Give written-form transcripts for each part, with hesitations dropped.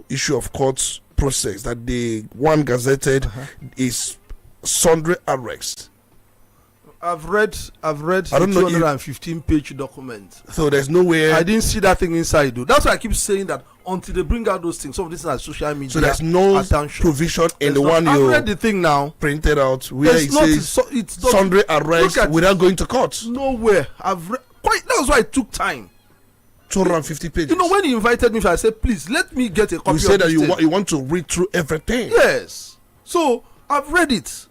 issue of court process that the one gazetted is sundry arrest. I've read the 215-page document. So there's no way. I didn't see that thing inside, though. That's why I keep saying that until they bring out those things, some of this is on social media. So there's no provision in the one you read the thing now printed out where it says it's sundry arrest without going to court. Nowhere. I've read quite. That was why it took time. 250 pages. You know, when you invited me, I said, please let me get a copy. You said that you want to read through everything. Yes. So I've read it.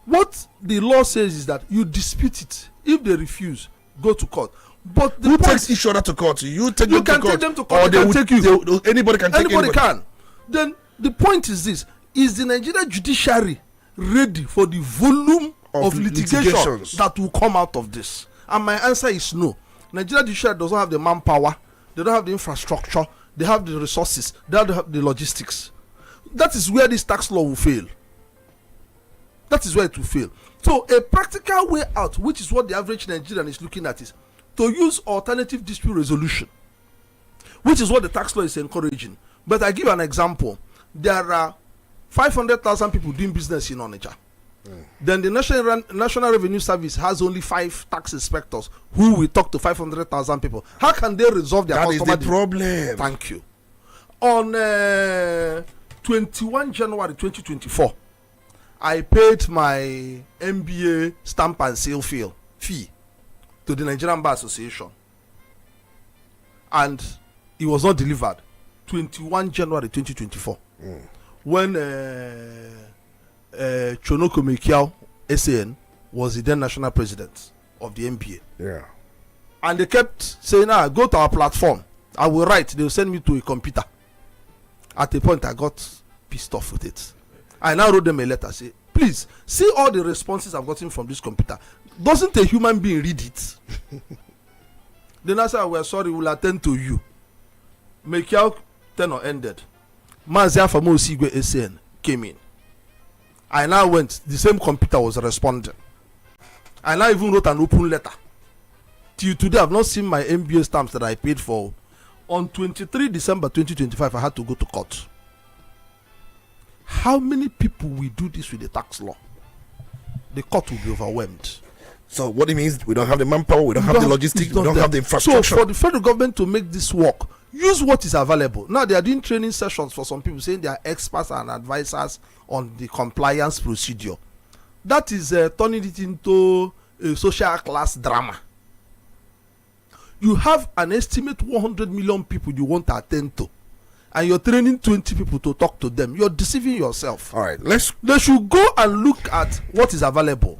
What the law says is that you dispute it. If they refuse, go to court. But who takes each other to court? You take them to court. Take them to court. Or they can take you. Anybody can take anybody. Can. Then the point is this: is the Nigerian judiciary ready for the volume of litigation that will come out of this? And my answer is no. Nigeria judiciary doesn't have the manpower. They don't have the infrastructure. They have the resources. They don't have the logistics. That is where this tax law will fail. That is where it will fail. So a practical way out, which is what the average Nigerian is looking at, is to use alternative dispute resolution, which is what the tax law is encouraging. But I give an example. There are 500,000 people doing business in Onitsha. Then the National Revenue Service has only 5 tax inspectors who will talk to 500,000 people. How can they resolve their customer? That is the problem. Thank you. On 21 January 2024, I paid my MBA stamp and seal fee to the Nigerian Bar Association, and it was not delivered. 21 January 2024, when Chonoko Mekiao SAN was the then national president of the MBA. Yeah. And they kept saying, go to our platform. I will write. They will send me to a computer. At a point, I got pissed off with it. I now wrote them a letter. Say, please, see all the responses I've gotten from this computer. Doesn't a human being read it? Then I said, we're sorry, we'll attend to you. Mekiao tenure ended. Mazia Famo Sigwe SAN came in. I now went, the same computer was responding. I now even wrote an open letter. Till today, I've not seen my MBA stamps that I paid for. On 23 December 2025, I had to go to court. How many people will do this with the tax law? The court will be overwhelmed. So what it means, we don't have the manpower, we don't have the logistics, we don't have the infrastructure. So for the federal government to make this work, use what is available. Now they are doing training sessions for some people, saying they are experts and advisors on the compliance procedure. That is turning it into a social class drama. You have an estimate 100 million people you want to attend to, and you're training 20 people to talk to them. You're deceiving yourself. All right, they should go and look at what is available.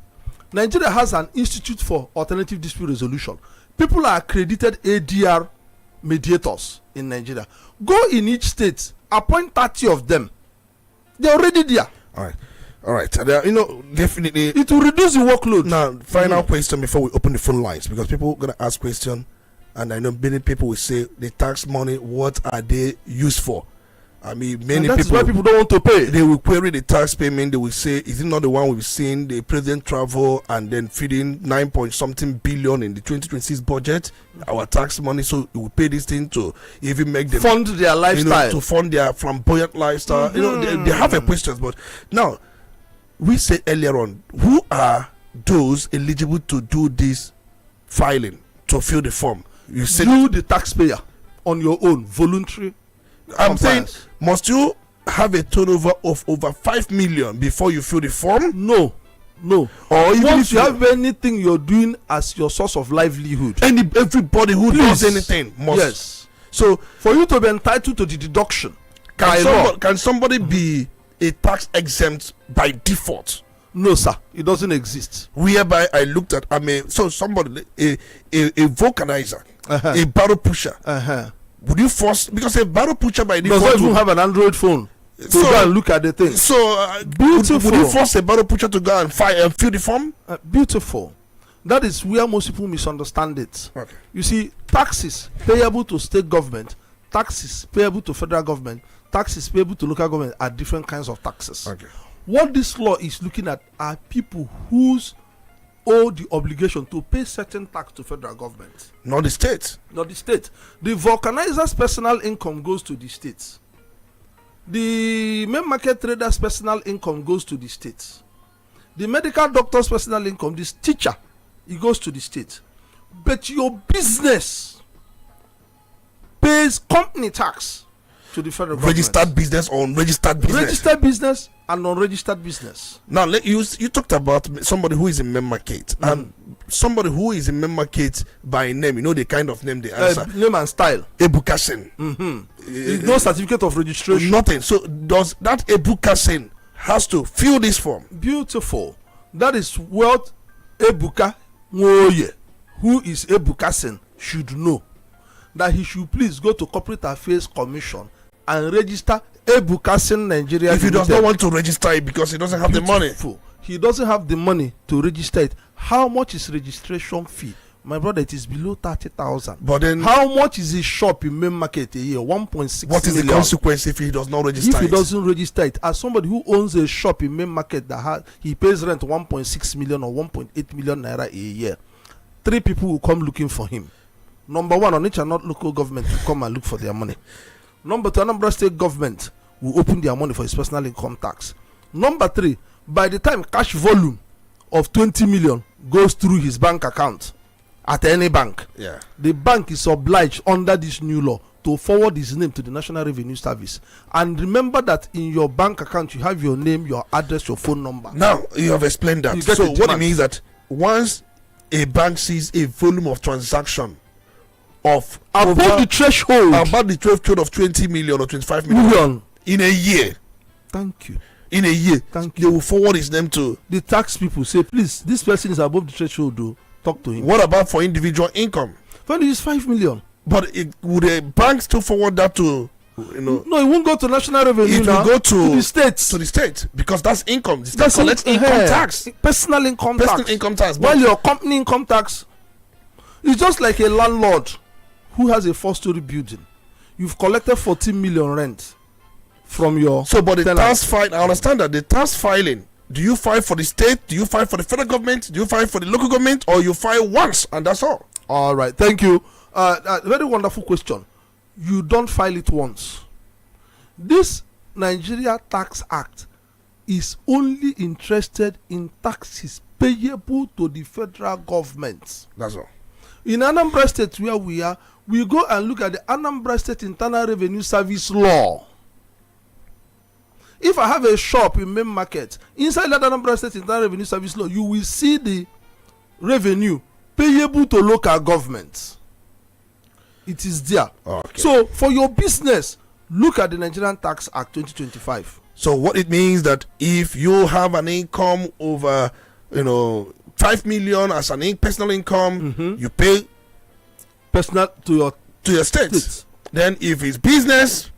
Nigeria has an institute for alternative dispute resolution. People are accredited ADR mediators in Nigeria. Go in each state, appoint 30 of them. They're already there. All right. Definitely it will reduce the workload. Now, final question before we open the phone lines, because people are gonna ask questions, and I know many people will say the tax money, what are they used for? I mean, many people. That's why people don't want to pay. They will query the tax payment. They will say, is it not the one we've seen the president travel and then feeding 9-point-something billion in the 2026 budget, our tax money? So we will pay this thing to even make them fund their lifestyle, to fund their flamboyant lifestyle. They have a question. But now, we said earlier on, who are those eligible to do this filing, to fill the form? You said you, the taxpayer, on your own, voluntary. I'm saying, must you have a turnover of over 5 million before you fill the form? No. Or even once you have anything you're doing as your source of livelihood, everybody who does anything must. Yes. So for you to be entitled to the deduction, can somebody be a tax exempt by default? No, sir. It doesn't exist. Whereby I looked at, somebody, a vulcanizer, a barrel pusher. Would you force, because a barrel pusher by default doesn't even have an Android phone to go and look at the thing. So beautiful. Would you force a barrel pusher to go and fill the form? Beautiful. That is where most people misunderstand it. Okay. You see, taxes payable to state government, taxes payable to federal government, taxes payable to local government are different kinds of taxes. Okay. What this law is looking at are people whose owe the obligation to pay certain tax to federal government. Not the state. Not the state. The vulcanizer's personal income goes to the states. The main market trader's personal income goes to the state. The medical doctor's personal income, this teacher, it goes to the state. But your business pays company tax to the federal government. Registered business or unregistered business? Registered business and unregistered business. Now, you talked about somebody who is in main market and somebody who is in main market by name. You know the kind of name they answer. Name and style. Ebukasin. No certificate of registration. Nothing. So does that Ebukasin has to fill this form? Beautiful. That is what Ebuka Nwoye, who is Ebukasin, should know. That he should please go to Corporate Affairs Commission and register Ebukasin Nigeria. If he does not want to register it because he doesn't have the money. He doesn't have the money to register it. How much is registration fee? My brother, it is below 30,000. But then, how much is his shop in main market a year? 1.6 what is million. the consequence if he does not register it? If he doesn't register it, as somebody who owns a shop in main market he pays rent 1.6 million or 1.8 million naira a year, 3 people will come looking for him. Number one, Onitsha not local government will come and look for their money. Number 2, Anambra state government will open their money for his personal income tax. Number 3, by the time cash volume of 20 million goes through his bank account at any bank, the bank is obliged under this new law to forward his name to the National Revenue Service. And remember that in your bank account you have your name, your address, your phone number. Now you have explained that. So what it means that once a bank sees a volume of transaction of above the threshold of 20 million or 25 million in a year, in a year, they will forward his name to the tax people. Say, please, this person is above the threshold, though. Talk to him. What about for individual income? When it is 5 million. But would a bank still forward that to, No, it won't go to National Revenue. It will go to the states. To the state, because that's income. That's income tax. Personal income tax. While your company income tax is just like a landlord who has a 4-story building. You've collected 14 million rent from your but the tax file, I understand that the tax filing, do you file for the state, do you file for the federal government, do you file for the local government, or you file once and that's all? All right, thank you. Very wonderful question. You don't file it once. This Nigeria Tax Act is only interested in taxes payable to the federal government. That's all. In Anambra State where we are, we go and look at the Anambra State Internal Revenue Service law. If I have a shop in main market, inside that Anambra State Internal Revenue Service law, you will see the revenue payable to local governments. It is there. Okay. So for your business, look at the Nigerian Tax Act 2025. So what it means that if you have an income over 5 million as an personal income, you pay personal to your state. Then if it's business,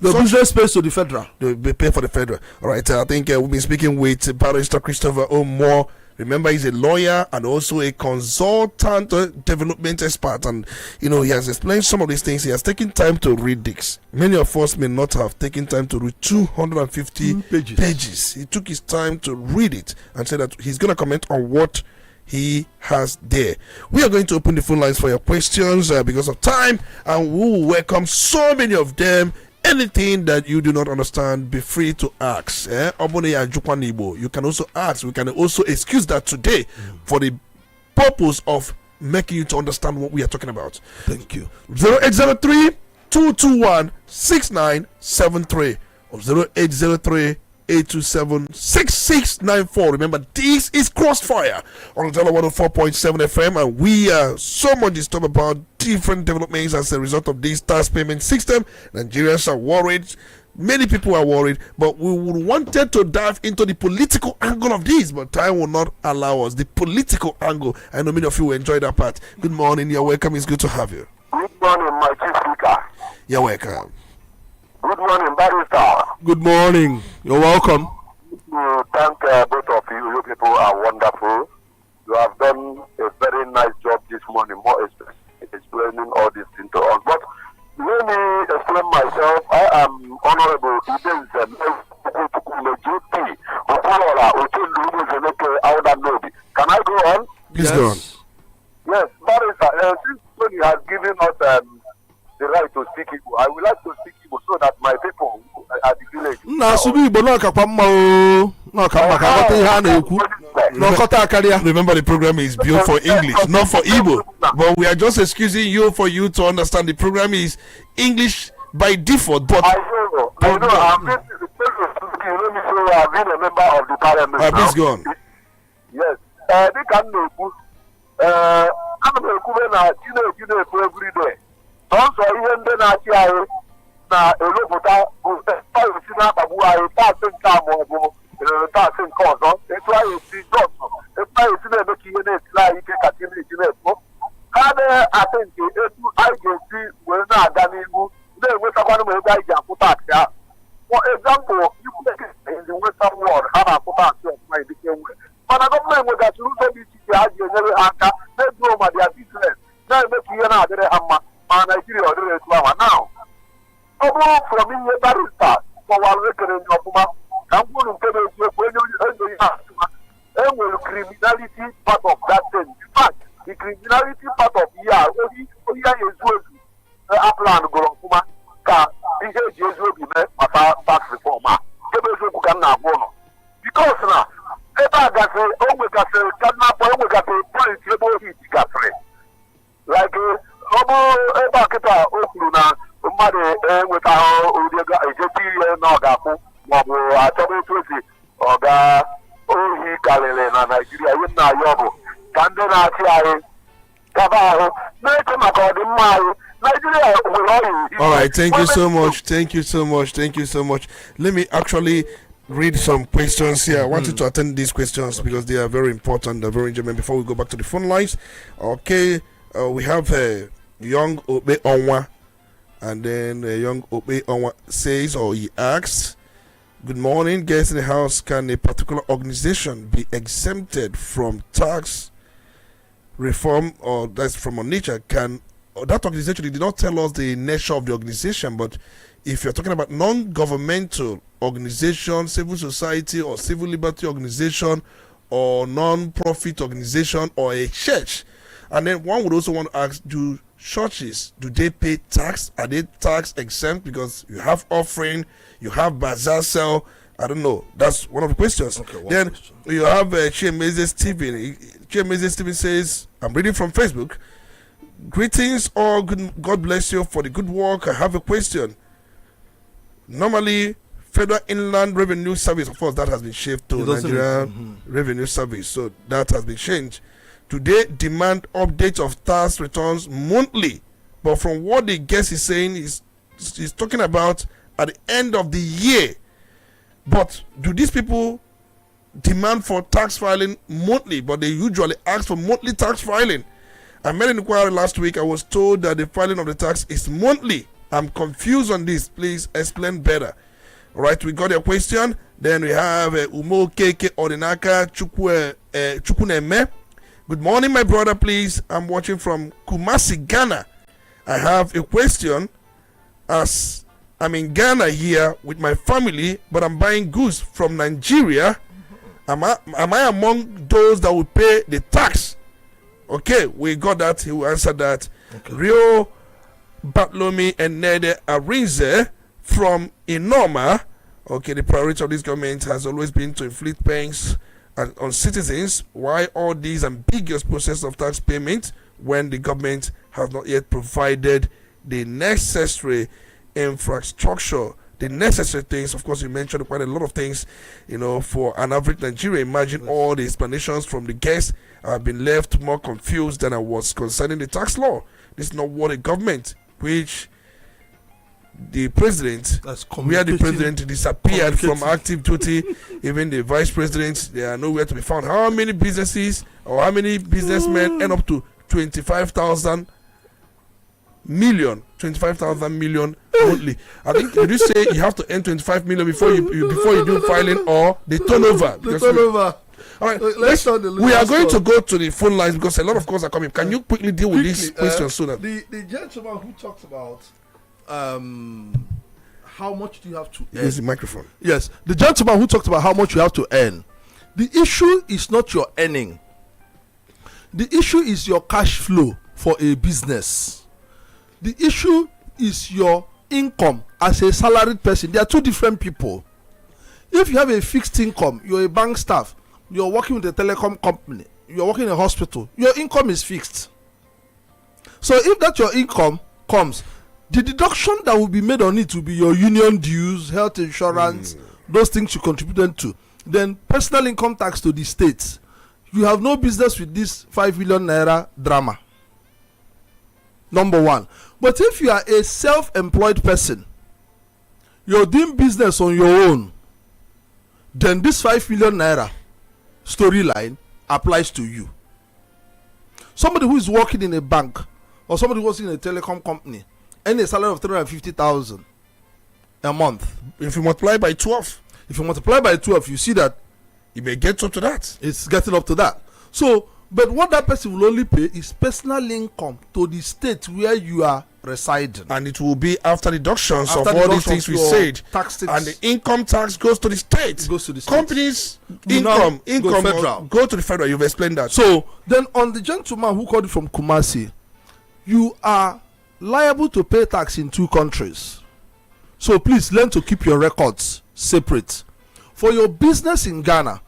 the business pays to the federal. They pay for the federal. All right. I think we've been speaking with Barrister Christopher O'Moore. Remember, he's a lawyer and also a consultant, development expert, and he has explained some of these things. He has taken time to read this. Many of us may not have taken time to read 250 pages. He took his time to read it and said that he's going to comment on what he has there. We are going to open the phone lines for your questions because of time, and we will welcome so many of them. Anything that you do not understand, be free to ask. You can also ask. We can also excuse that today for the purpose of making you to understand what we are talking about. Thank you. 0803-221-6973 or 0803-827-6694. Remember, this is Crossfire on Udala 104.7 FM, and we are so much disturbed about different developments as a result of this tax payment system. Nigerians are worried. Many people are worried, but we would wanted to dive into the political angle of this, but time will not allow us. The political angle. I know many of you will enjoy that part. Good morning. You're welcome. It's good to have you. Good morning, my chief speaker. You're welcome. Good morning, Barrister. Good morning. You're welcome. Thank both of you. You people are wonderful. You have done a very nice job this morning, more especially explaining all these things to us. But let me explain myself. I am Honorable Can I go on? Please go on. Yes, Barrister, since Tony has given us the right to speak Igbo, I would like to speak Igbo so that my people at na asubi igbo na ọkakwa mma o na ọka maka aghọta ihe a na-ekwu na ọkọta akarịa. Remember, the program is built for English, not for Igbo. But we are just excusing you for you to understand the program is English by default. But I know. I've been a member of the parliament. Please go on. Yes. They can know. I'm going to go every day. Also, even then, I na elopụta si na-akpagbu anyị taasị nke amụọbụ taasị nke ọzọ etu anyị esi jọsụ etu anyị esi na-eme ka ihe na-esiri anyị ike ka na-eji na-ekpo ha na-atị nke etu anyị ga-esi wee na-aga n'ihu na-enwetakwanụ ma ebe anyị ji akwụ taksị ahụ. For example, in the western world ha na-akwụ taksị ọfụma edike nwe mana gọọmenti nwegasịrị ụzọ dị iche iche ha ji enyere ha aka na-eduo ma dia biznes na-eme ka ihe na-adịrị ha mma ma Naijiria ọ dịrị etu ahụ now. Ọ bụrụ from ihe barista kọwara ekere nye ọfụma ka m kwuru nke na-eziokwu enye ihe asụma enwere criminality part of that thing. In fact, the criminality part of ihe a ohi anyị ezu ezu aplan gụrụ ọfụma ka ihe eji ezu obi mee maka tax reform a nke bụ eziokwu ka m na-agwa ụlọ bikos na ebe a gasịrị o nwegasịrị ka nnapụ enwegasịrị point ebe ohi jigasịrị like ọ bụrụ ebe a kịta o kwuru na mmadụ enwetaghị ụdị ego ejeti ihe na ọ ga-akwụ maọbụ achọba etu esi ọ ga ohi karịrị na Naijiria ihe nna anyị ọ bụ ka ndị na-achị anyị gaba ahụ na-eche maka ọdịmma anyị. Nigeria nwere ọyị. All right, thank you so much. Thank you so much. Thank you so much. Let me actually read some questions here. I want you to attend these questions because they are very important. They're very important. Before we go back to the phone lines, okay, we have young Obe Onwa. And then young Obe Onwa says, or he asks, good morning, guests in the house, can a particular organization be exempted from tax reform, or that's from Onitsha? Can that organization, they did not tell us the nature of the organization, but if you're talking about non-governmental organization, civil society or civil liberty organization or non-profit organization or a church, and then one would also want to ask, do churches, do they pay tax? Are they tax exempt? Because you have offering, you have bazaar sale. I don't know. That's one of the questions. Okay, then question. You have Chiemeze Stephen. Chiemeze Stephen says, I'm reading from Facebook. Greetings, all. God bless you for the good work. I have a question. Normally, Federal Inland Revenue Service, of course, that has been shifted to Nigerian Revenue Service. So that has been changed. Today, demand updates of tax returns monthly. But from what the guest is saying, he's talking about at the end of the year. But do these people demand for tax filing monthly? But they usually ask for monthly tax filing. I made an inquiry last week. I was told that the filing of the tax is monthly. I'm confused on this. Please explain better. All right, we got your question. Then we have Umo Keke Odinaka Chukuneme. Good morning, my brother, please. I'm watching from Kumasi, Ghana. I have a question. As I'm in Ghana here with my family, but I'm buying goods from Nigeria. Am I among those that will pay the tax? Okay, we got that. He will answer that. Okay. Rio Batlomi and Nede Arinze from Inoma. Okay, the priority of this government has always been to inflict pains on citizens. Why all these ambiguous process of tax payment when the government has not yet provided the necessary infrastructure, the necessary things? Of course, you mentioned quite a lot of things, for an average Nigerian. Imagine all the explanations from the guests. I've been left more confused than I was concerning the tax law. This is not what a government, which the president, where the president disappeared from active duty, even the vice president, they are nowhere to be found. How many businesses or how many businessmen end up to 25,000 million monthly? I think, did you say you have to earn 25 million before you do filing, or the turnover? The turnover. All right, we are going to go to the phone lines because a lot of calls are coming. Can you quickly deal with this question sooner? The gentleman who talks about how much do you have to earn? Use the microphone. Yes, the gentleman who talked about how much you have to earn. The issue is not your earning. The issue is your cash flow for a business. The issue is your income as a salaried person. They are two different people. If you have a fixed income, you're a bank staff, you're working with a telecom company, you're working in a hospital, your income is fixed. So if that your income comes, the deduction that will be made on it will be your union dues, health insurance, those things you contributed to. Then personal income tax to the states. You have no business with this 5 million naira drama. Number one. But if you are a self-employed person, you're doing business on your own, then this 5 million naira storyline applies to you. Somebody who is working in a bank or somebody who works in a telecom company earning a salary of 350,000 a month. If you multiply by 12, you see that you may get up to that. It's getting up to that. So, but what that person will only pay is personal income to the state where you are residing. And it will be after deductions of all these things we said. Tax and the income tax goes to the state. It goes to the state. Companies' income go to the federal. You've explained that. So, then on the gentleman who called from Kumasi, you are liable to pay tax in 2 countries. So please learn to keep your records separate. For your business in Ghana,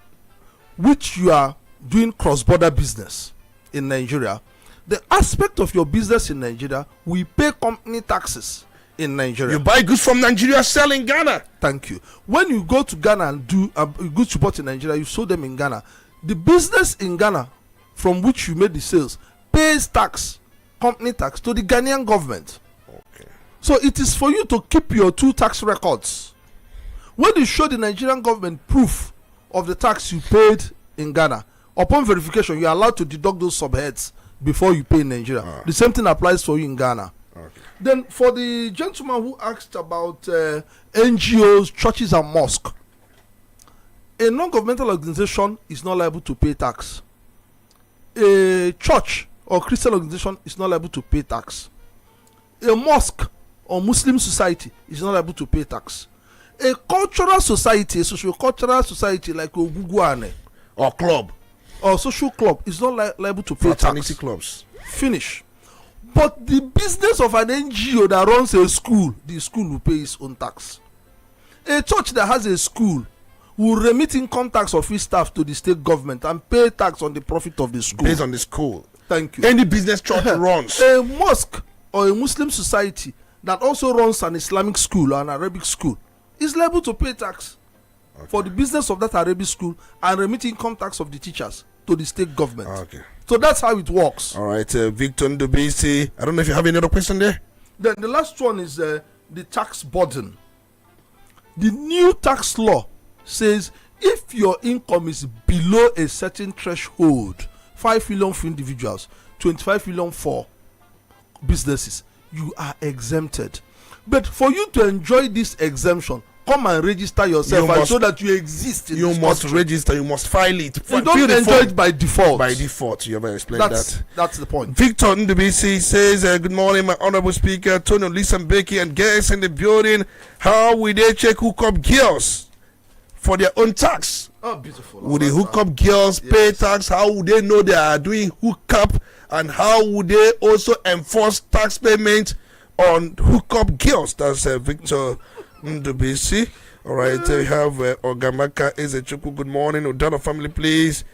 which you are doing cross-border business in Nigeria, the aspect of your business in Nigeria, we pay company taxes in Nigeria. You buy goods from Nigeria, sell in Ghana. Thank you. When you go to Ghana and do goods you bought in Nigeria, you sold them in Ghana. The business in Ghana from which you made the sales pays tax, company tax, to the Ghanaian government. Okay. So it is for you to keep your 2 tax records. When you show the Nigerian government proof of the tax you paid in Ghana, upon verification, you are allowed to deduct those subheads before you pay in Nigeria. The same thing applies for you in Ghana. Okay. Then for the gentleman who asked about NGOs, churches and mosques, a non-governmental organization is not liable to pay tax. A church or Christian organization is not liable to pay tax. A mosque or Muslim society is not liable to pay tax. A cultural society, a socio-cultural society like Oguguane or club or social club is not liable to pay fraternity tax. clubs. Finish. But the business of an NGO that runs a school, the school will pay its own tax. A church that has a school will remit income tax of its staff to the state government and pay tax on the profit of the school. Based on the school. Thank you. Any business church runs. A mosque or a Muslim society that also runs an Islamic school or an Arabic school is liable to pay tax for the business of that Arabic school and remit income tax of the teachers to the state government. Okay. So that's how it works. All right, Victor Ndubisi. I don't know if you have any other question there. Then the last one is the tax burden. The new tax law says if your income is below a certain threshold, 5 million for individuals, 25 million for businesses, you are exempted. But for you to enjoy this exemption, come and register yourself so that you exist in you this must country. Register, you must file it. You don't enjoy it by default. By default, you ever explained that. That's the point. Victor Ndubisi says, good morning, my honorable speaker, Tony Lisambeki and guests in the building. How will they check hookup girls for their own tax? Oh, beautiful. Would the hookup girls pay tax? How would they know they are doing hookup? And how would they also enforce tax payment on hookup girls? That's Victor Ndubisi. All right, we have Ogamaka Ezechuku. Good morning, Udala family, please.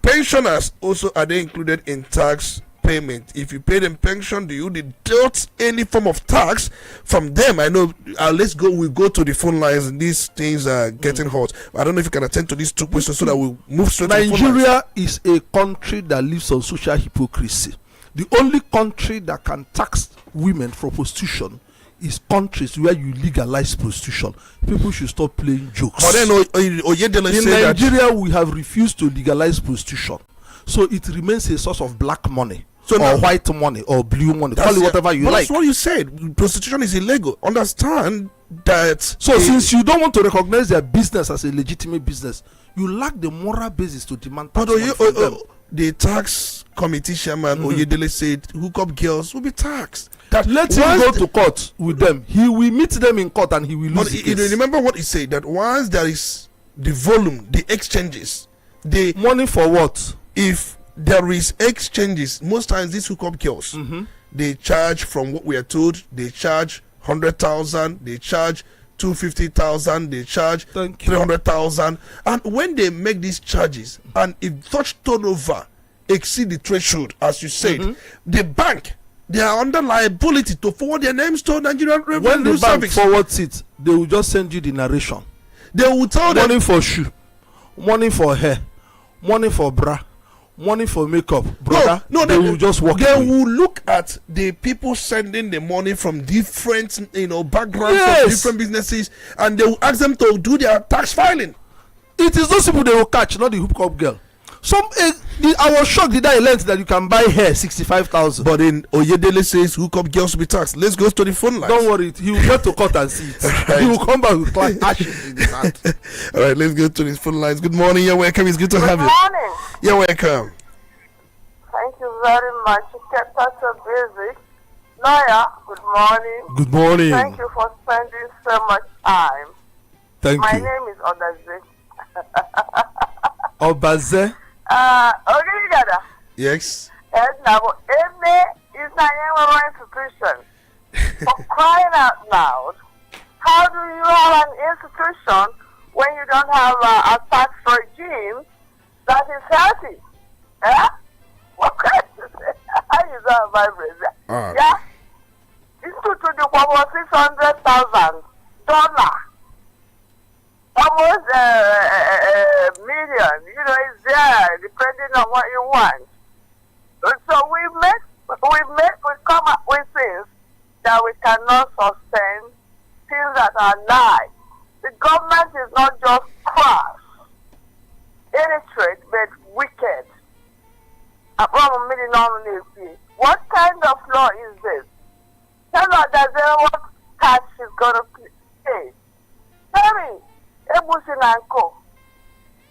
Pensioners also, are they included in tax payment? If you pay them pension, do you deduct any form of tax from them? I know. We'll go to the phone lines. These things are getting hot. I don't know if you can attend to these 2 questions so that we'll move straight to the phone lines. Nigeria is a country that lives on social hypocrisy. The only country that can tax women for prostitution is countries where you legalize prostitution. People should stop playing jokes. But then in Nigeria, we have refused to legalize prostitution, so it remains a source of black money, or white money, or blue money. Call it whatever you like. That's what you said. Prostitution is illegal. Understand that. So since you don't want to recognize their business as a legitimate business, you lack the moral basis to demand tax from them. The tax committee chairman Oyedele said hookup girls will be taxed. Let him go to court with them. He will meet them in court and he will lose the case. Remember what he said, that once there is the volume, the exchanges, the money for what? If there is exchanges, most times these hookup girls, they charge, from what we are told, they charge 100,000, they charge 250,000, they charge 300,000. And when they make these charges, and if such turnover exceed the threshold, as you said, the bank, they are under liability to forward their names to Nigerian Revenue Service. When the bank forwards it, they will just send you the narration. They will tell them money for shoe, money for hair, money for bra, money for makeup, brother. No, they will just walk. They will look at the people sending the money from different, backgrounds of different businesses, and they will ask them to do their tax filing. It is those people they will catch, not the hookup girl. I was shocked the day I learned that you can buy hair 65,000. But in Oyedele says hookup girls will be taxed. Let's go to the phone line. Don't worry, he will get to court and see it. Right. He will come back with ashes in his hand. All right, let's go to these phone lines. Good morning, you're welcome. It's good to have you. Good morning. You're welcome. Thank you very much. You kept us so busy. Lawyer, good morning. Good morning. Thank you for spending so much time. Thank My you. name is Odaze. Obaze? Ogigada. Yes. Now, Eme is an institution. For crying out loud, how do you have an institution when you don't have a tax regime that is healthy? Eh? What kind of how is that vibrant? Yeah? It's to the $600,000. Almost a million, is there depending on what you want. So we come up with things that we cannot sustain, things that are lies. The government is not just crass, illiterate, but wicked. What kind of law is this? Tell us that what tax is going to pay. Tell me. Ebusin and Co.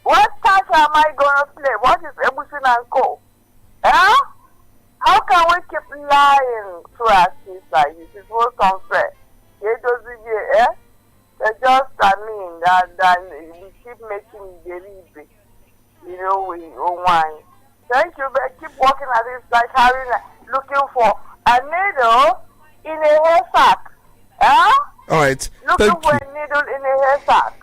What tax am I going to play? What is Ebusin and Co? Huh? How can we keep lying to our kids like this? It's most unfair. They just, that we keep making delivery. We whine. Thank you, but keep working at this like looking for a needle in a haystack. Huh? All right. Looking for a needle in a haystack.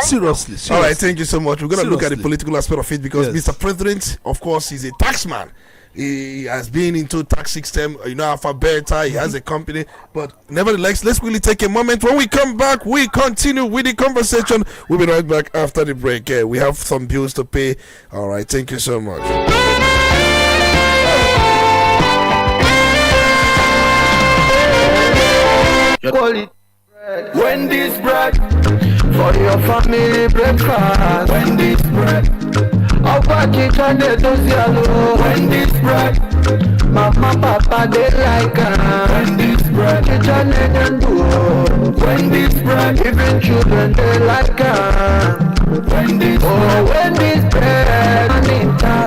Seriously. All right, thank you so much. We're going to look at the political aspect of it because Mr. President, of course, is a taxman. He has been into tax system, Alphabeta. He has a company. But nevertheless, let's really take a moment. When we come back, we continue with the conversation. We'll be right back after the break. We have some bills to pay. All right, thank you so much. Wendy's bread for your family breakfast. Wendy's bread. Wendy's bread. Mama, papa, they like Wendy's bread. Wendy's bread. Even children, they like Wendy's bread. Wendy's bread.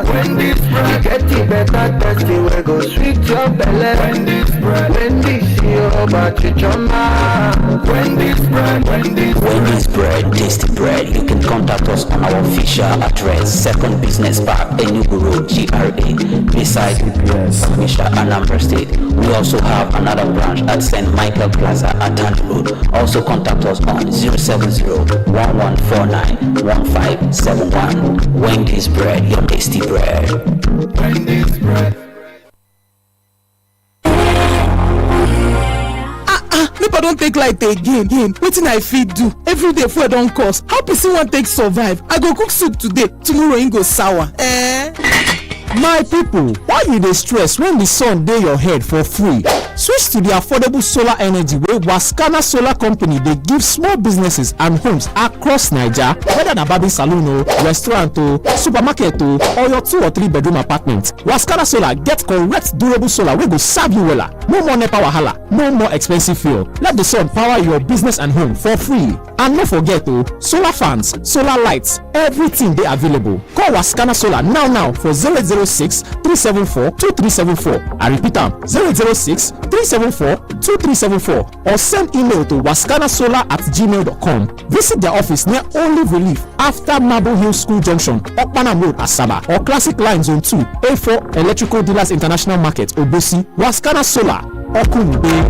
Wendy's bread. You get the better tasty, we go sweet your belly. Wendy's bread. Wendy's your bachichoma. Wendy's bread. Wendy's bread, tasty bread. You can contact us on our official address, Second Business Park, Enugu Road, GRA, beside UPS, Misha, Anambra State. We also have another branch at St. Michael Plaza at Tandy Road. Also contact us on 070-1149-1571. Wendy's bread, your tasty bread. Wendy's bread. Make I don't take light again. Wetin I fit do? Every day food don cost. How person wan take survive? I go cook soup today, tomorrow e go sour. My people, why you dey stress when the sun dey your head for free? Switch to the affordable solar energy wey Wascana Solar Company dey give small businesses and homes across Naija, whether na barbing salon o, restaurant o, supermarket o, or your 2 or 3 bedroom apartment. Wascana Solar get correct durable solar wey go serve you wella. No more NEPA wahala, no more expensive fuel. Let the sun power your business and home for free. And no forget o, solar fans, solar lights, everything dey available. Call Wascana Solar now for 08063742374. I repeat am, 08063742374, or send email to wascanasolar@gmail.com. Visit their office near Olive Relief after Marble Hill School Junction, Okpanam Road, Asaba, or Classic Line Zone 2, A4 Electrical Dealers International Market, Obosi. Wascana Solar, Okunbe.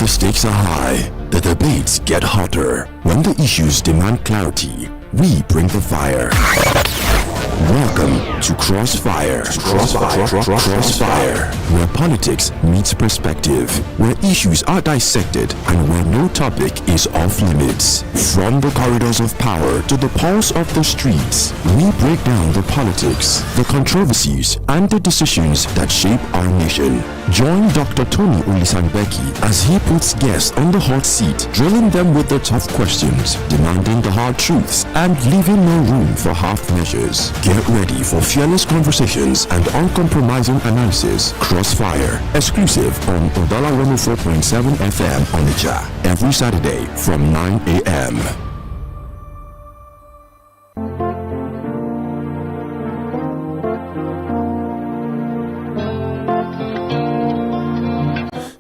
the stakes are high, the debates get hotter. When the issues demand clarity, we bring the fire. Welcome to Crossfire. Crossfire, where politics meets perspective, where issues are dissected, and where no topic is off limits. From the corridors of power to the pulse of the streets, we break down the politics, the controversies, and the decisions that shape our nation. Join Dr. Tony Olisanbeki as he puts guests on the hot seat, drilling them with the tough questions, demanding the hard truths, and leaving no room for half measures. Get ready for fearless conversations and uncompromising analysis. Crossfire, exclusive on Udala 104.7 FM Onitsha, every Saturday from 9 a.m.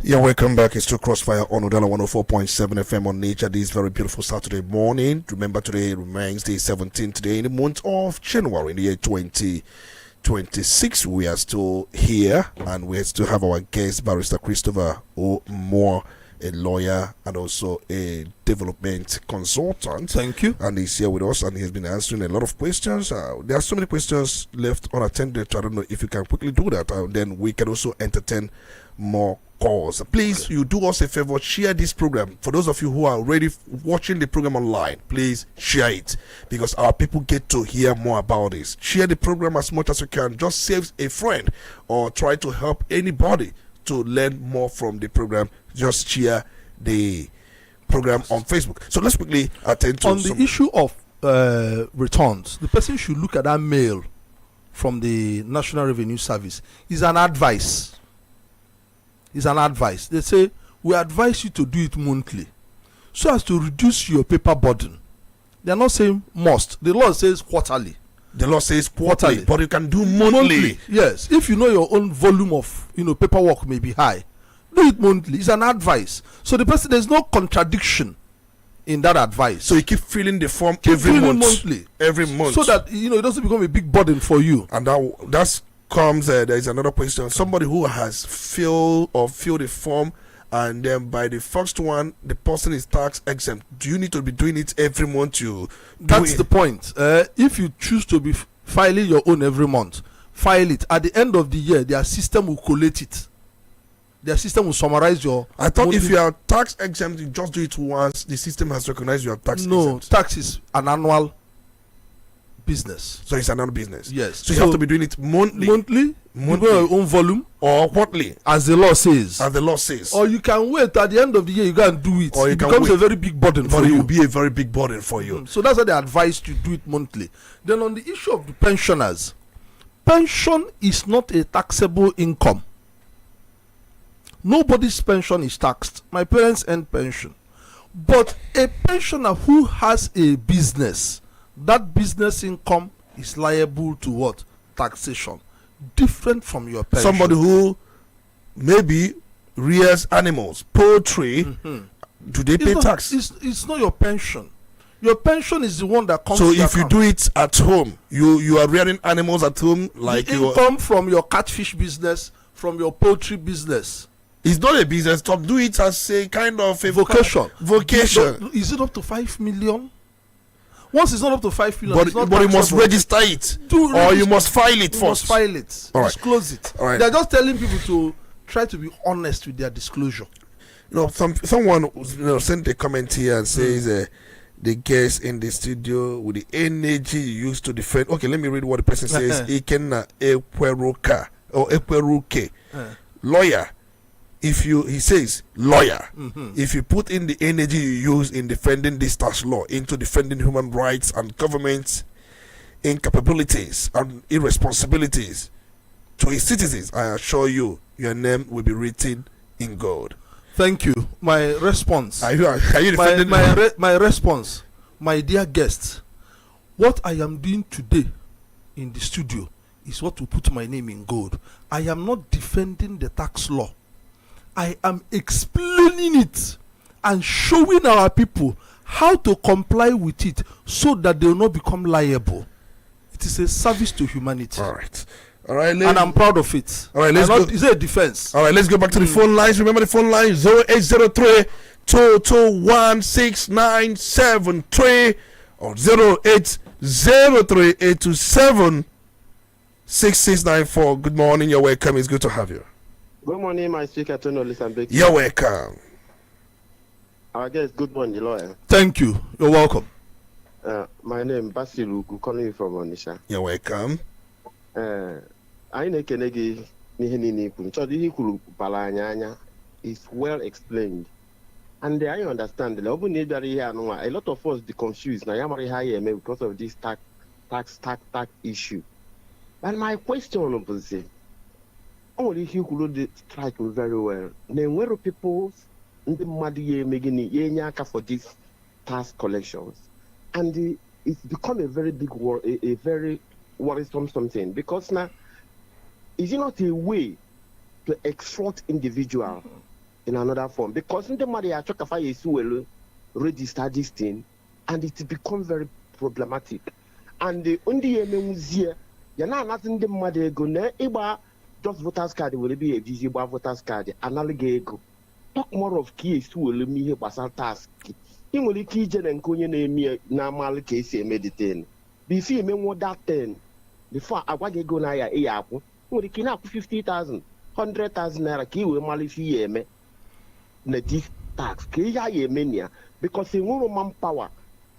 Yeah, welcome back. It's to Crossfire on Udala 104.7 FM on Nature. This very beautiful Saturday morning. Remember, today remains the 17th today in the month of January in the year 2026. We are still here, and we still have our guest, Barrister Christopher Moore, a lawyer and also a development consultant. Thank you. And he's here with us, and he's been answering a lot of questions. There are so many questions left unattended. I don't know if you can quickly do that. Then we can also entertain more calls. Please, you do us a favor, share this program. For those of you who are already watching the program online, please share it, because our people get to hear more about this. Share the program as much as you can. Just save a friend or try to help anybody to learn more from the program. Just share the program on Facebook. So let's quickly attend to the issue of returns. The person should look at that mail from the National Revenue Service. It's an advice. It's an advice. They say, we advise you to do it monthly so as to reduce your paper burden. They're not saying must. The law says quarterly. The law says quarterly, but you can do monthly. Yes. If you know your own volume of paperwork may be high, do it monthly. It's an advice. So the person, there's no contradiction in that advice. So you keep filling the form every month. Monthly. Every month. So that it doesn't become a big burden for you. And that's comes there is another question. Somebody who has filled the form, and then by the first one the person is tax exempt. Do you need to be doing it every month? That's the point. If you choose to be filing your own every month, file it. At the end of the year, their system will collate it. Their system will summarize your. I thought if you are tax exempt, you just do it once. The system has recognized you are tax exempt. No, tax is an annual business. So it's another business. Yes. So you have to be doing it monthly. Monthly. Your own volume, or quarterly, as the law says. Or you can wait at the end of the year. You go and do it. Or it becomes a very big burden for you. It will be a very big burden for you. So that's why they advise you to do it monthly. Then on the issue of the pensioners, pension is not a taxable income. Nobody's pension is taxed. My parents earn pension, but a pensioner who has a business, that business income is liable to what? Taxation. Different from your pension. Somebody who maybe rears animals, poultry, do they pay tax? It's not your pension. Your pension is the one that comes. So if you do it at home, you are rearing animals at home, like the income from your catfish business, from your poultry business. It's not a business. Do it as a kind of a vocation. Is it up to 5 million? Once it's not up to 5 million, but you must register it, or you must file it first. You must file it. All right. Disclose it. All right. They're just telling people to try to be honest with their disclosure. Someone sent a comment here and says the guest in the studio with the energy you used to defend. Okay, let me read what the person says. Ikenna Ekweruka or Ekweruke, lawyer. He says, lawyer, if you put in the energy you use in defending this tax law into defending human rights and government's incapabilities and irresponsibilities to its citizens, I assure you, your name will be written in gold. Thank you. My response. Are you defending my response, my dear guests, what I am doing today in the studio is what will put my name in gold. I am not defending the tax law. I am explaining it and showing our people how to comply with it so that they will not become liable. It is a service to humanity. All right. All right, and I'm proud of it. All right, let's go. Is it a defense? All right, let's go back to the phone lines. Remember the phone line 0803 221 6973 or 0803 827 6694. Good morning. You're welcome. It's good to have you. Good morning, my speaker, Tony Olisanbek. You're welcome. Our guest, good morning, lawyer. Thank you. You're welcome. My name is Basilu, calling you from Onitsha. You're welcome. I na-ekene gị n'ihe niile ikwu. Nchọrọ ihe ikwuru bara anya anya is well explained. And I understand. A lot of us be confused. Now, because of this tax issue. And my question is, only he could strike very well. Then where are people in the Madi making for these tax collections? And it's become a very big war, a very worrisome something. Because now, is it not a way to extort individuals in another form? Because in the money I talk about is well register this thing, and it becomes very problematic. And the only museum, you're not in the money go ne just voters card will be a visible voters card, analogy go. Talk more of keys who will me here basal task. In will key gen and conye name normal case meditate. Before me what that 10 before I want to go na ya apple. We can have 50,000, 100,000 naira. Ki we malifi me native tax. Ki ya mania because they want manpower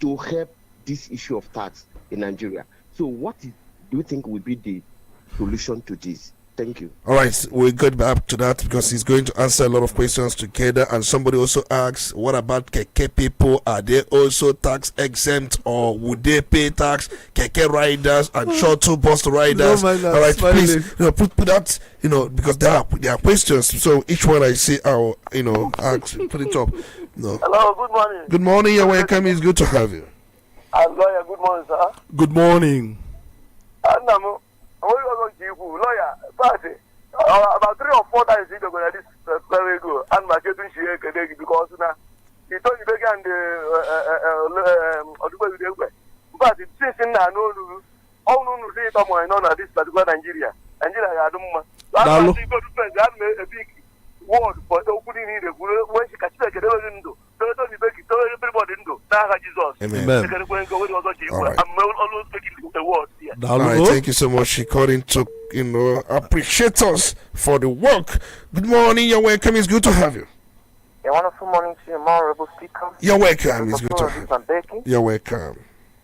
to help this issue of tax in Nigeria. So, what do you think will be the solution to this? Thank you. All right, we'll get back to that because he's going to answer a lot of questions together. And somebody also asks, what about Keke people? Are they also tax exempt or would they pay tax? Keke riders and shuttle bus riders. All right, please, put that, because there are questions. So each one I see, I'll, ask, put it up. No. Hello, good morning. Good morning, you're welcome. It's good to have you. Lawyer, good morning, sir. Good morning. Lawyer, about 3 or 4 times this very good. And my getting share because now he told you began the but it's since I know all no say someone on this particular Nigeria. Nigeria I don't go to friends that made a big word for opening in the when she catch the window. So everybody do. Jesus. Amen. I'm always speaking the word here. All right, thank you so much. She called in to appreciate us for the work. Good morning, you're welcome. It's good to have you. A wonderful morning to you, honorable speaker. You're welcome. It's good to have you. You're welcome.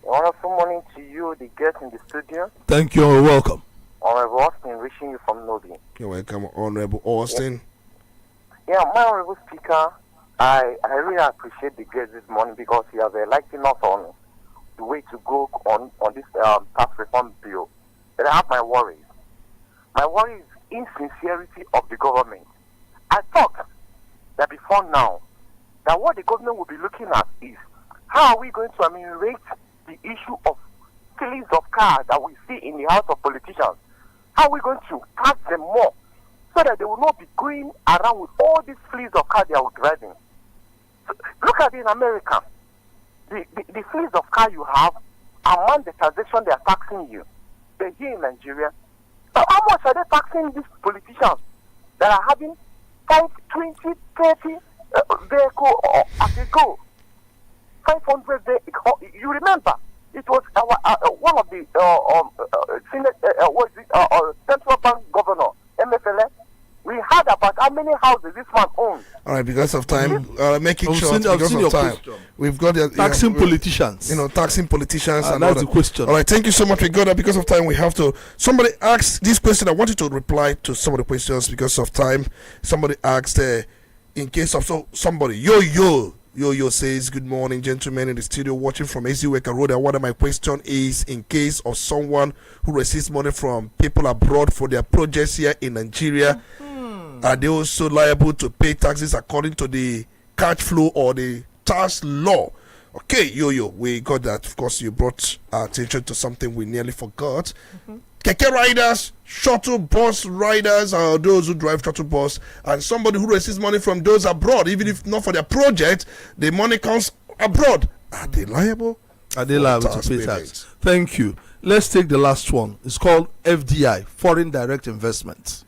A wonderful morning to you, the guest in the studio. Thank you. You're welcome. Honorable Austin, wishing you from Nobi. You're welcome, Honorable Austin. Yeah, my honorable speaker, I really appreciate the guest this morning because he has enlightened us on the way to go on this tax reform bill. But I have my worries. My worry is insincerity of the government. I thought that before now, that what the government will be looking at is how are we going to ameliorate the issue of fleets of cars that we see in the house of politicians? How are we going to tax them more so that they will not be going around with all these fleets of cars they are driving? So look at it in America. The fleets of cars you have, among the taxation they are taxing you. But here in Nigeria, so how much are they taxing these politicians that are having 5, 20, 30 vehicles as a go? 500 vehicles. You remember, it was one of the central bank governor, MFLA. We heard about how many houses this man owns. All right, because of time, make it short because of time. We've got taxing politicians. Taxing politicians. And that's the question. All right, thank you so much. We got that because of time. We have to. Somebody asked this question. I want you to reply to some of the questions because of time. Somebody asked, in case of somebody, Yo says, good morning, gentlemen in the studio watching from Eziweka Road. And one of my question is, in case of someone who receives money from people abroad for their projects here in Nigeria, are they also liable to pay taxes according to the cash flow or the tax law? Okay, we got that. Of course, you brought our attention to something we nearly forgot. Keke riders, shuttle bus riders, are those who drive shuttle bus, and somebody who receives money from those abroad, even if not for their project, the money comes abroad. Are they liable? Are they liable to pay tax? Thank you. Let's take the last one. It's called FDI, Foreign Direct Investment.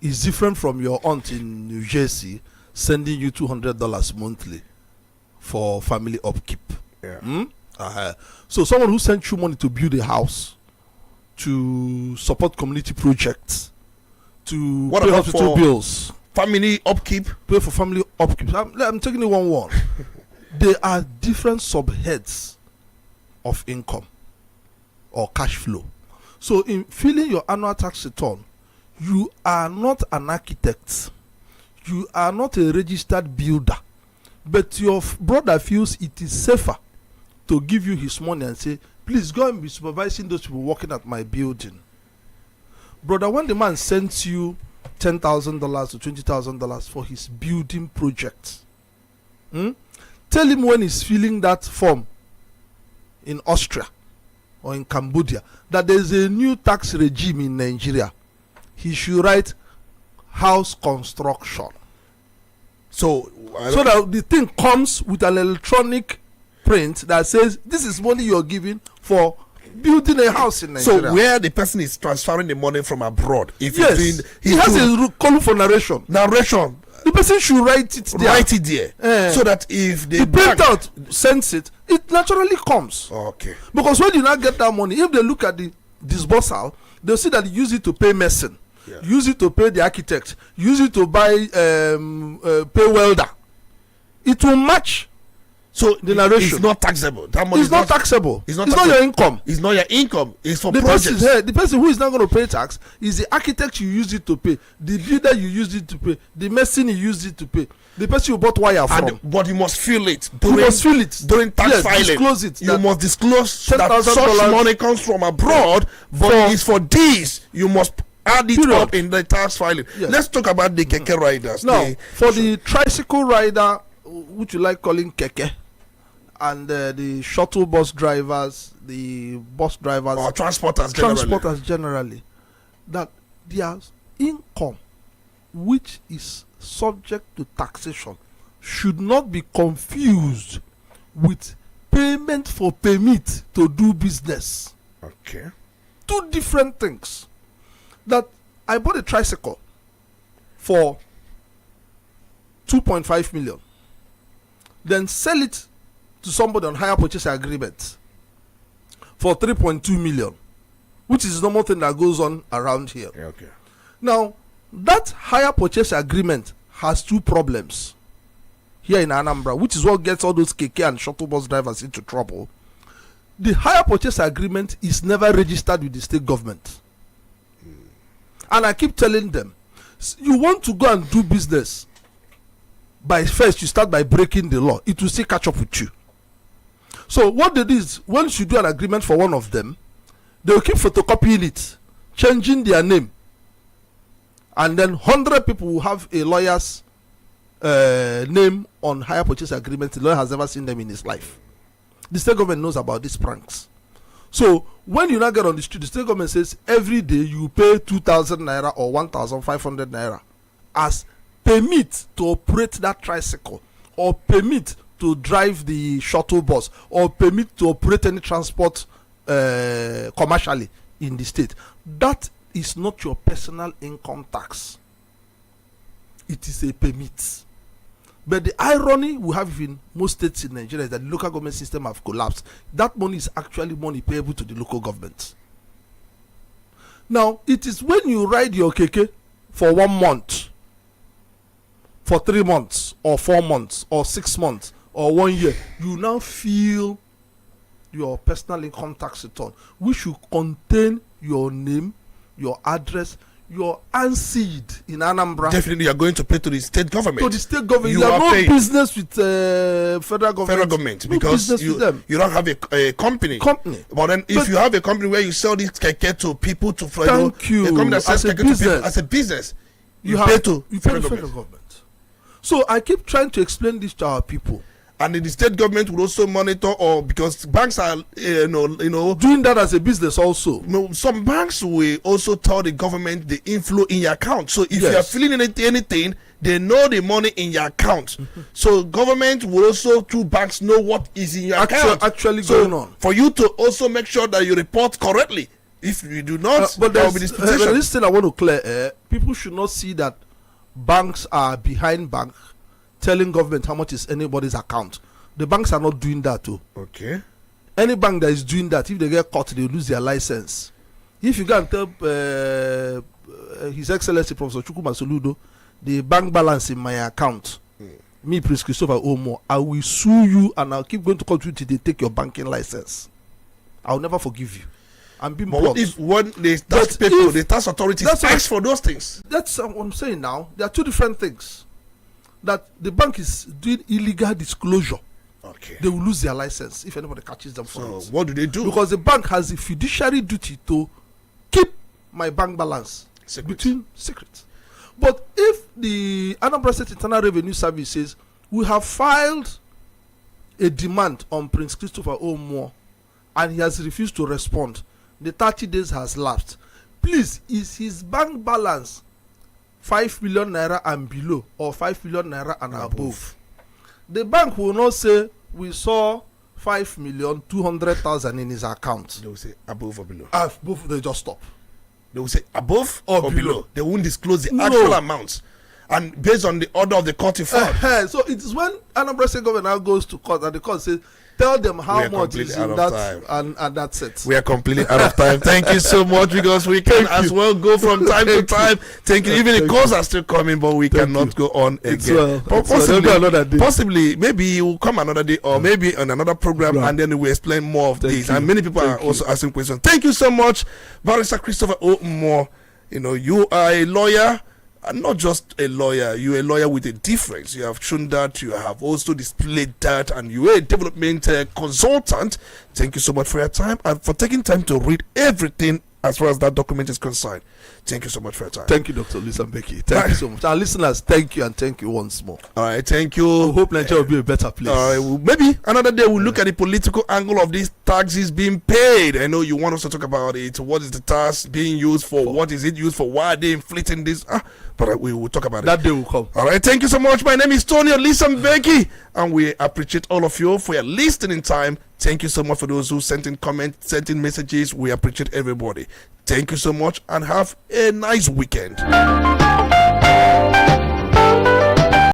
It's different from your aunt in New Jersey sending you $200 monthly for family upkeep. Yeah. So someone who sent you money to build a house, to support community projects, to pay hospital bills, family upkeep, pay for family upkeep. I'm taking it one. There are different subheads of income or cash flow. So in filling your annual tax return, you are not an architect, you are not a registered builder, but your brother feels it is safer to give you his money and say, please go and be supervising those people working at my building. Brother, when the man sends you $10,000 to $20,000 for his building project, tell him when he's filling that form in Austria or in Cambodia that there's a new tax regime in Nigeria. He should write house construction. So that the thing comes with an electronic print that says this is money you're giving for building a house in Nigeria. So where the person is transferring the money from abroad, if he has a column for narration. The person should write it there. So that if the printout sends it, it naturally comes. Okay. Because when you now get that money, if they look at the disbursal, they'll see that you use it to pay mason, use it to pay the architect, use it to buy pay welder. It will match. So the narration is not taxable. That money is not taxable. It's not your income. It's not your income. It's for the projects. The person who is not going to pay tax is the architect you use it to pay, the builder you use it to pay, the mason you use it to pay, the person you bought wire from. But you must feel it. During tax filing. Disclose it. You must disclose that such money comes from abroad, but it's for this. You must add it up in the tax filing. Yes. Let's talk about the keke riders. Now, for the tricycle rider, which you like calling keke, and the shuttle bus drivers, the bus drivers, or transporters generally, that their income, which is subject to taxation, should not be confused with payment for permit to do business. Okay. Two different things. That I bought a tricycle for 2.5 million, then sell it to somebody on hire purchase agreement for 3.2 million, which is the normal thing that goes on around here. Okay. Now, that hire purchase agreement has two problems here in Anambra, which is what gets all those KK and shuttle bus drivers into trouble. The hire purchase agreement is never registered with the state government. And I keep telling them, you want to go and do business, by first you start by breaking the law. It will still catch up with you. So what they do is, once you do an agreement for one of them, they will keep photocopying it, changing their name, and then 100 people will have a lawyer's name on hire purchase agreement. The lawyer has never seen them in his life. The state government knows about these pranks. So when you now get on the street, the state government says every day you pay 2,000 naira or 1,500 naira as permit to operate that tricycle, or permit to drive the shuttle bus, or permit to operate any transport commercially in the state. That is not your personal income tax. It is a permit. But the irony we have in most states in Nigeria is that the local government system have collapsed. That money is actually money payable to the local government. Now, it is when you ride your keke for 1 month, for 3 months, or 4 months, or 6 months, or 1 year, you now feel your personal income tax return, which should contain your name, your address, your ANSEED in Anambra. Definitely, you are going to pay to the state government. To the state government. You have no business with federal government. Federal government, because you don't have a company. But then, if you have a company where you sell this keke to people to thank you. A company that sells keke to people as a business, you pay to federal government. So I keep trying to explain this to our people. And the state government will also monitor, or because banks are, doing that as a business also. No, some banks will also tell the government the inflow in your account. So if you are feeling anything, They know the money in your account. So government will also, through banks, know what is in your account. Actually going on. For you to also make sure that you report correctly. If you do not, but there will be disputation. This thing I want to clear. People should not see that banks are behind bank telling government how much is anybody's account. The banks are not doing that too. Okay. Any bank that is doing that, if they get caught, they lose their license. If you go and tell His Excellency Professor Chukwuma Soludo the bank balance in my account, me, Prince Christopher Omo, I will sue you and I'll keep going to court till they take your banking license. I'll never forgive you. I'm being blunt. But if when the tax people, the tax authorities ask for those things? That's what I'm saying now. There are two different things. That the bank is doing illegal disclosure. Okay. They will lose their license if anybody catches them for it. So what do they do? Because the bank has a fiduciary duty to keep my bank balance between secrets. But if the Anambra State Internal Revenue Service says we have filed a demand on Prince Christopher Omo and he has refused to respond, the 30 days has lapsed. Please, is his bank balance 5 million naira and below or 5 million naira and above? The bank will not say we saw 5,200,000 in his account. They will say above or below. Above, they just stop. They will say above or below. They won't disclose the actual amounts. And based on the order of the court you filed. So it is when Anambra State government now goes to court and the court says, tell them how much is in that, and that's it. We are completely out of time. Thank you so much, because we can as well go from time to time. Thank you. Even the calls are still coming, but we cannot go on again. Possibly, maybe you will come another day or maybe on another program, and then we will explain more of this. And many people are also asking questions. Thank you so much, Barrister Christopher Omo. You know, you are a lawyer. And not just a lawyer, you're a lawyer with a difference. You have shown that, you have also displayed that, and you are a development consultant. Thank you so much for your time and for taking time to read everything as far as that document is concerned. Thank you so much for your time. Thank you, Dr. Lisa Becky. Thank you so much. Our listeners, thank you, and thank you once more. All right, thank you. We hope Nigeria will be a better place. All right, well, maybe another day we'll look at the political angle of these taxes being paid. I know you want us to talk about it. What is the tax being used for? What is it used for? Why are they inflating this? But we will talk about that. That day will come. All right, thank you so much. My name is Tony Lisa Becky, and we appreciate all of you for your listening time. Thank you so much for those who sent in comments, sent in messages. We appreciate everybody. Thank you so much and have a nice weekend.